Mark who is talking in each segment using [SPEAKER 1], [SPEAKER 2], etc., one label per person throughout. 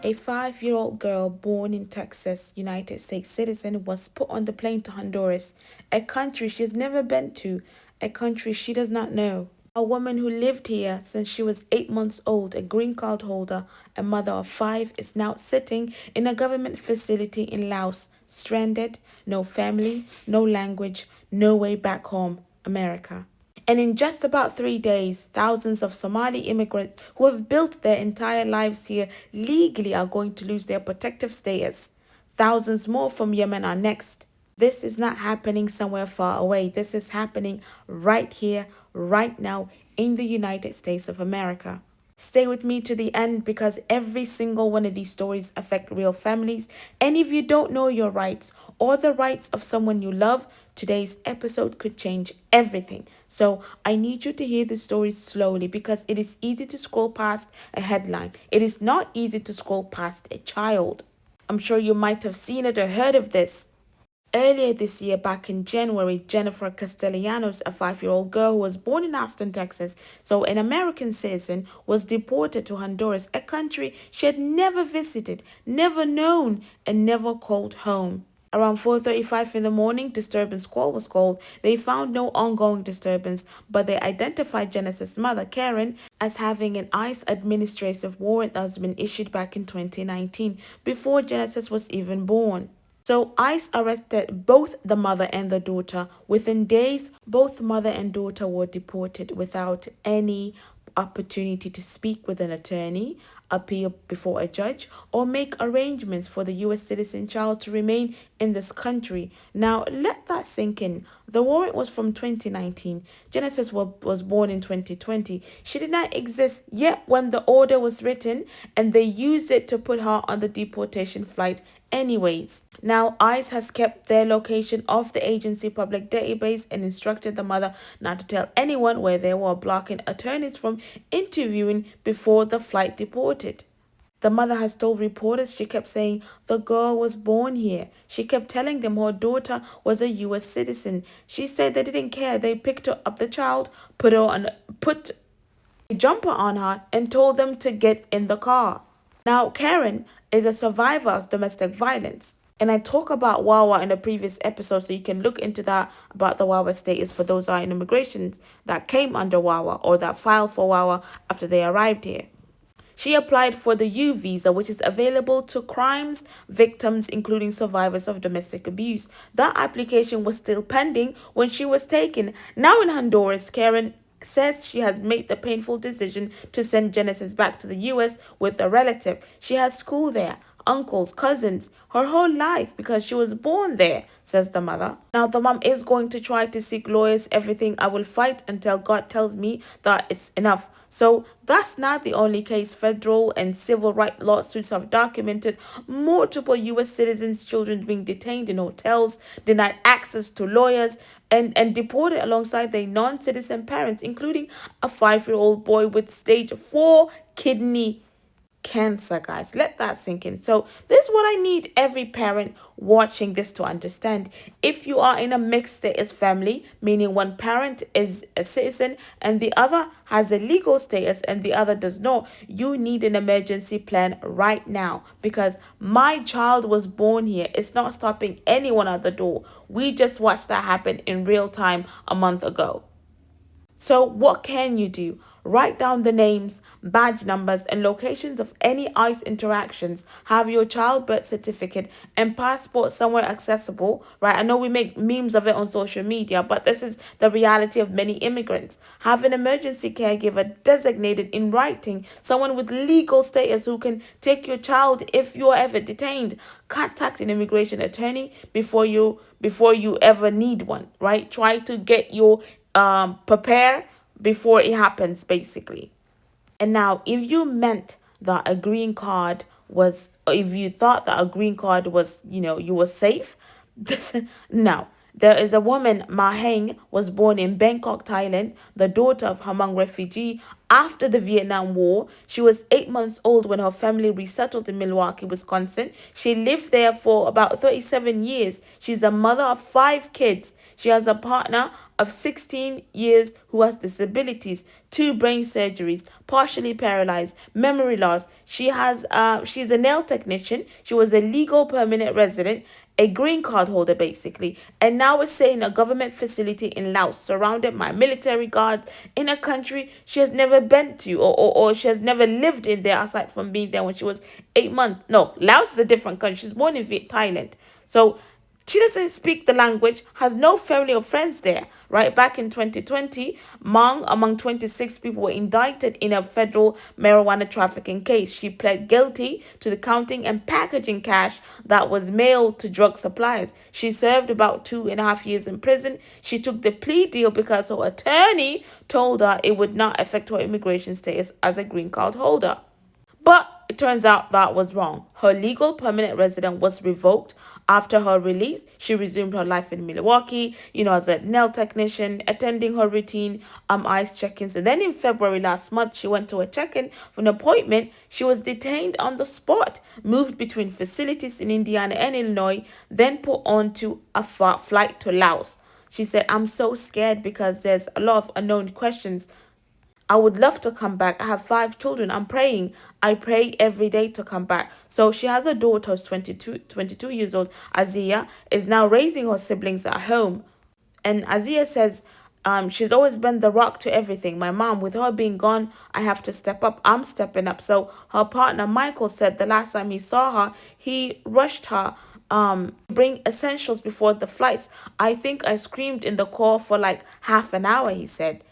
[SPEAKER 1] A 5-year-old girl born in Texas, United States citizen, was put on the plane to Honduras, a country she's never been to, a country she does not know. A woman who lived here since she was 8 months old, a green card holder, a mother of five, is now sitting in a government facility in Laos, stranded, no family, no language, no way back home, America. And in just about 3 days, thousands of Somali immigrants who have built their entire lives here legally are going to lose their protective status. Thousands more from Yemen are next. This is not happening somewhere far away. This is happening right here, right now, in the United States of America. Stay with me to the end because every single one of these stories affect real families. And if you don't know your rights or the rights of someone you love, today's episode could change everything. So I need you to hear the stories slowly because it is easy to scroll past a headline. It is not easy to scroll past a child. I'm sure you might have seen it or heard of this. Earlier this year, back in January, Jennifer Castellanos, a 5-year-old girl who was born in Austin, Texas, so an American citizen, was deported to Honduras, a country she had never visited, never known, and never called home. Around 4:35 in the morning, disturbance call was called. They found no ongoing disturbance, but they identified Genesis' mother, Karen, as having an ICE administrative warrant that has been issued back in 2019, before Genesis was even born. So ICE arrested both the mother and the daughter. Within days, both mother and daughter were deported without any opportunity to speak with an attorney, appear before a judge, or make arrangements for the U.S. citizen child to remain in this country. Now, let that sink in. The warrant was from 2019. Genesis was born in 2020. She did not exist yet when the order was written, and they used it to put her on the deportation flight anyways. Now, ICE has kept their location off the agency public database and instructed the mother not to tell anyone where they were, blocking attorneys from interviewing before the flight deported. The mother has told reporters she kept saying the girl was born here. She kept telling them her daughter was a U.S. citizen. She said they didn't care. They picked her up the child, put a jumper on her, and told them to get in the car. Now, Karen is a survivor of domestic violence. And I talk about Wawa in a previous episode, so you can look into that about the Wawa status for those that are in immigration that came under Wawa or that filed for Wawa after they arrived here. She applied for the U visa, which is available to crimes victims, including survivors of domestic abuse. That application was still pending when she was taken. Now in Honduras, Karen says she has made the painful decision to send Genesis back to the US with a relative. She has school there, uncles, cousins, her whole life because she was born there, says the mother. Now, the mom is going to try to seek lawyers, everything. I will fight until God tells me that it's enough. So that's not the only case. Federal and civil rights lawsuits have documented multiple U.S. citizens' children being detained in hotels, denied access to lawyers, and deported alongside their non-citizen parents, including a 5-year-old boy with stage 4 kidney cancer, guys. Let that sink in. So this is what I need every parent watching this to understand. If you are in a mixed status family, meaning one parent is a citizen and the other has a legal status and the other does not, you need an emergency plan right now, because my child was born here. It's not stopping anyone at the door. We just watched that happen in real time a month ago. So what can you do? Write down the names, badge numbers, and locations of any ICE interactions. Have your child birth certificate and passport somewhere accessible, right? I know we make memes of it on social media, but this is the reality of many immigrants. Have an emergency caregiver designated in writing, someone with legal status who can take your child if you're ever detained. Contact an immigration attorney before you ever need one, right? Try to get your prepare before it happens, basically. And now, if you meant that a green card was, if you thought that a green card was, you were safe, no, There is a woman, Ma Heng, was born in Bangkok, Thailand, the daughter of Hmong refugee after the Vietnam War. She was 8 months old when her family resettled in Milwaukee, Wisconsin. She lived there for about 37 years. She's a mother of 5 kids. She has a partner of 16 years who has disabilities, 2 brain surgeries, partially paralyzed, memory loss. She's a nail technician. She was a legal permanent resident, a green card holder basically, and now is staying in a government facility in Laos, surrounded by military guards in a country she has never been to, or she has never lived in there aside from being there when she was 8 months. No, Laos is a different country. She's born in Thailand. So she doesn't speak the language, has no family or friends there, right? Back in 2020, among 26 people were indicted in a federal marijuana trafficking case. She pled guilty to the counting and packaging cash that was mailed to drug suppliers. She served about 2.5 years in prison. She took the plea deal because her attorney told her it would not affect her immigration status as a green card holder. But it turns out that was wrong. Her legal permanent residence was revoked. After her release, she resumed her life in Milwaukee, as a nail technician, attending her routine ICE check-ins. And then in February last month, she went to a check-in for an appointment. She was detained on the spot, moved between facilities in Indiana and Illinois, then put onto a flight to Laos. She said, "I'm so scared because there's a lot of unknown questions. I would love to come back. I have 5 children. I'm praying. I pray every day to come back." So she has a daughter who's 22 years old. Azia is now raising her siblings at home. And Azia says, she's always been the rock to everything. My mom, with her being gone, I have to step up. I'm stepping up. So her partner, Michael, said the last time he saw her, he rushed her bring essentials before the flights. "I think I screamed in the car for like half an hour," he said.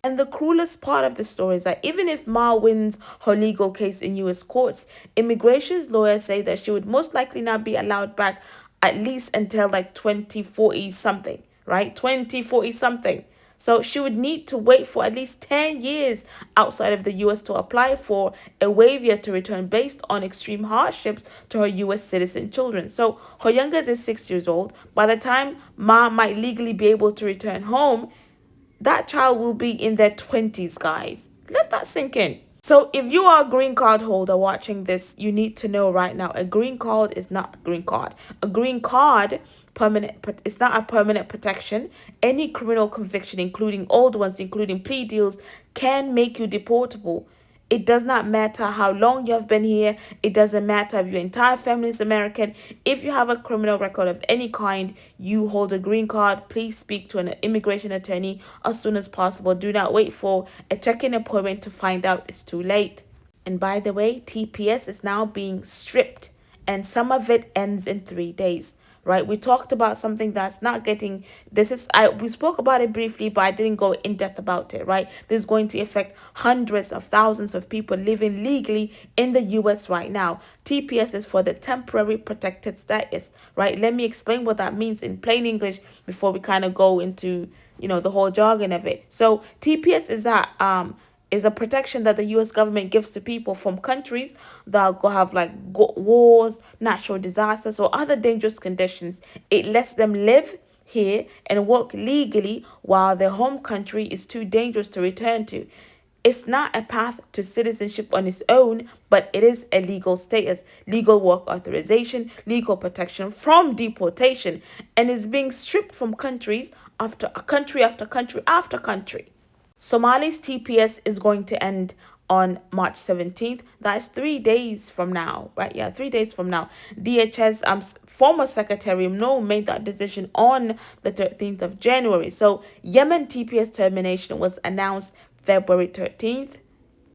[SPEAKER 1] And the cruelest part of the story is that even if Ma wins her legal case in U.S. courts, immigration's lawyers say that she would most likely not be allowed back at least until like 2040 something, right? 2040 something. So she would need to wait for at least 10 years outside of the U.S. to apply for a waiver to return based on extreme hardships to her U.S. citizen children. So her youngest is 6 years old. By the time Ma might legally be able to return home, that child will be in their 20s, guys. Let that sink in. So if you are a green card holder watching this, you need to know right now, a green card is not a green card. A green card, it's not a permanent protection. Any criminal conviction, including old ones, including plea deals, can make you deportable. It does not matter how long you have been here. It doesn't matter if your entire family is American. If you have a criminal record of any kind, you hold a green card, please speak to an immigration attorney as soon as possible. Do not wait for a check-in appointment to find out it's too late. And by the way, TPS is now being stripped, and some of it ends in 3 days. Right, we talked about something that's not getting, we spoke about it briefly, but I didn't go in depth about it. Right, this is going to affect hundreds of thousands of people living legally in the U.S. right now. TPS is for the temporary protected status. Right, let me explain what that means in plain English before we kind of go into the whole jargon of it. So TPS is a protection that the U.S. government gives to people from countries that go have like wars, natural disasters, or other dangerous conditions. It lets them live here and work legally while their home country is too dangerous to return to. It's not a path to citizenship on its own, but it is a legal status, legal work authorization, legal protection from deportation, and is being stripped from countries after country after country after country. Somali's TPS is going to end on March 17th. That's 3 days from now, right? Yeah, 3 days from now. DHS former Secretary No made that decision on the 13th of January. So Yemen TPS termination was announced February 13th.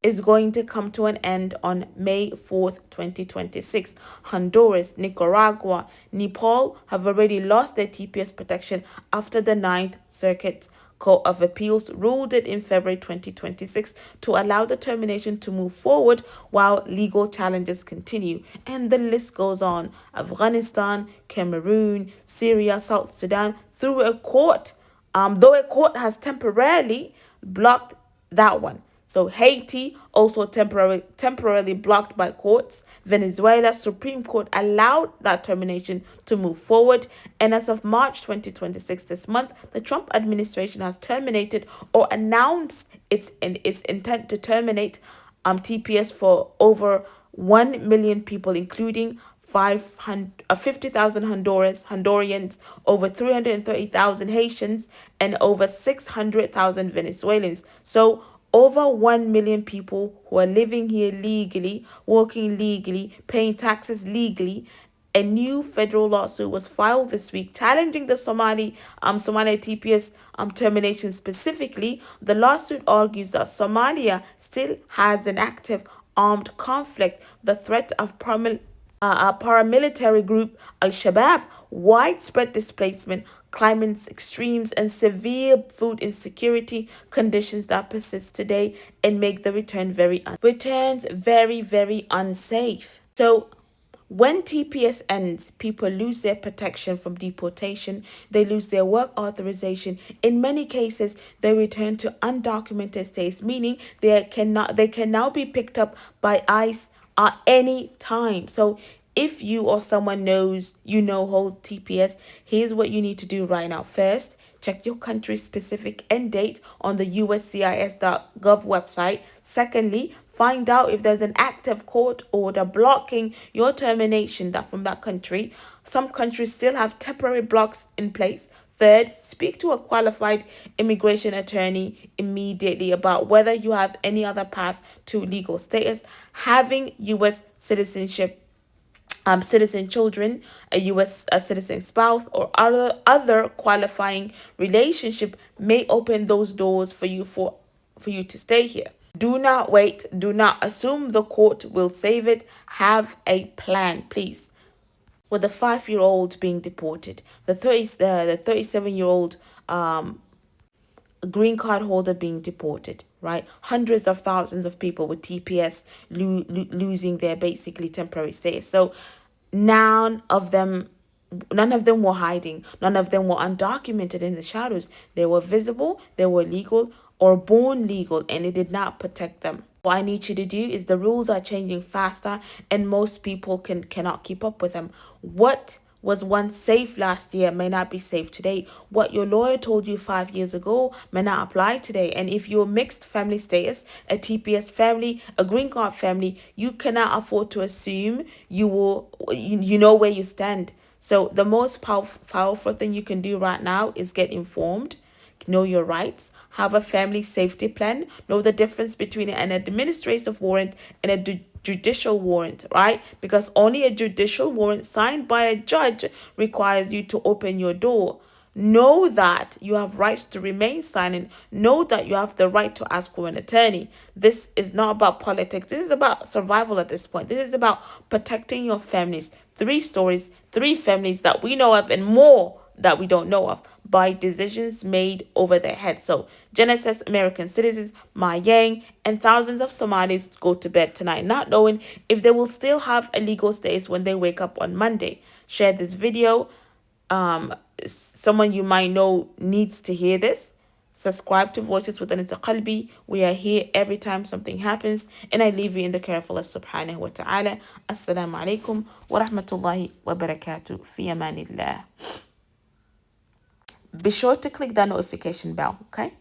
[SPEAKER 1] Is going to come to an end on May 4th, 2026. Honduras, Nicaragua, Nepal have already lost their TPS protection after the 9th Circuit Court of Appeals ruled it in February 2026 to allow the termination to move forward while legal challenges continue. And the list goes on. Afghanistan, Cameroon, Syria, South Sudan, through a court, though a court has temporarily blocked that one. So Haiti also temporarily blocked by courts. Venezuela's Supreme Court allowed that termination to move forward. And as of March 2026, this month, the Trump administration has terminated or announced its intent to terminate TPS for over 1 million people, including 50,000 Hondurans, over 330,000 Haitians, and over 600,000 Venezuelans. So over 1 million people who are living here legally, working legally, paying taxes legally. A new federal lawsuit was filed this week challenging the Somalia TPS termination specifically. The lawsuit argues that Somalia still has an active armed conflict, the threat of paramilitary group Al-Shabaab, widespread displacement, climate extremes, and severe food insecurity conditions that persist today and make the returns very, very unsafe. So when TPS ends, people lose their protection from deportation, they lose their work authorization. In many cases, they return to undocumented states, meaning they can now be picked up by ICE at any time. So if you or someone knows hold TPS, here's what you need to do right now. First, check your country's specific end date on the uscis.gov website. Secondly, find out if there's an active court order blocking your termination from that country. Some countries still have temporary blocks in place. Third, speak to a qualified immigration attorney immediately about whether you have any other path to legal status. Having U.S. citizen children, a U.S. citizen spouse, or other qualifying relationship may open those doors for you to stay here. Do not wait. Do not assume the court will save it. Have a plan, please. With the 5-year-old being deported, the 37-year-old green card holder being deported, right? Hundreds of thousands of people with TPS losing their basically temporary status. So none of them were hiding. None of them were undocumented in the shadows. They were visible, they were legal or born legal, and it did not protect them. What I need you to do is, the rules are changing faster and most people cannot keep up with them. What was once safe last year may not be safe today. What your lawyer told you 5 years ago may not apply today. And if you're mixed family status, a TPS family, a green card family, you cannot afford to assume you know where you stand. So the most powerful thing you can do right now is get informed, know your rights, have a family safety plan, know the difference between an administrative warrant and a judicial warrant, right? Because only a judicial warrant signed by a judge requires you to open your door. Know that you have rights to remain silent. Know that you have the right to ask for an attorney. This is not about politics. This is about survival at this point. This is about protecting your families. 3 stories, 3 families that we know of, and more that we don't know of, by decisions made over their heads. So Génesis American citizens, Ma Yang, and thousands of Somalis go to bed tonight not knowing if they will still have a legal status when they wake up on Monday. Share this video. Someone you might know needs to hear this. Subscribe to Voices with Anisa Qalbi. We are here every time something happens, and I leave you in the care of Allah subhanahu wa ta'ala. Assalamu alaikum wa rahmatullahi wa barakatuh. Fi amanillah. Be sure to click that notification bell, okay?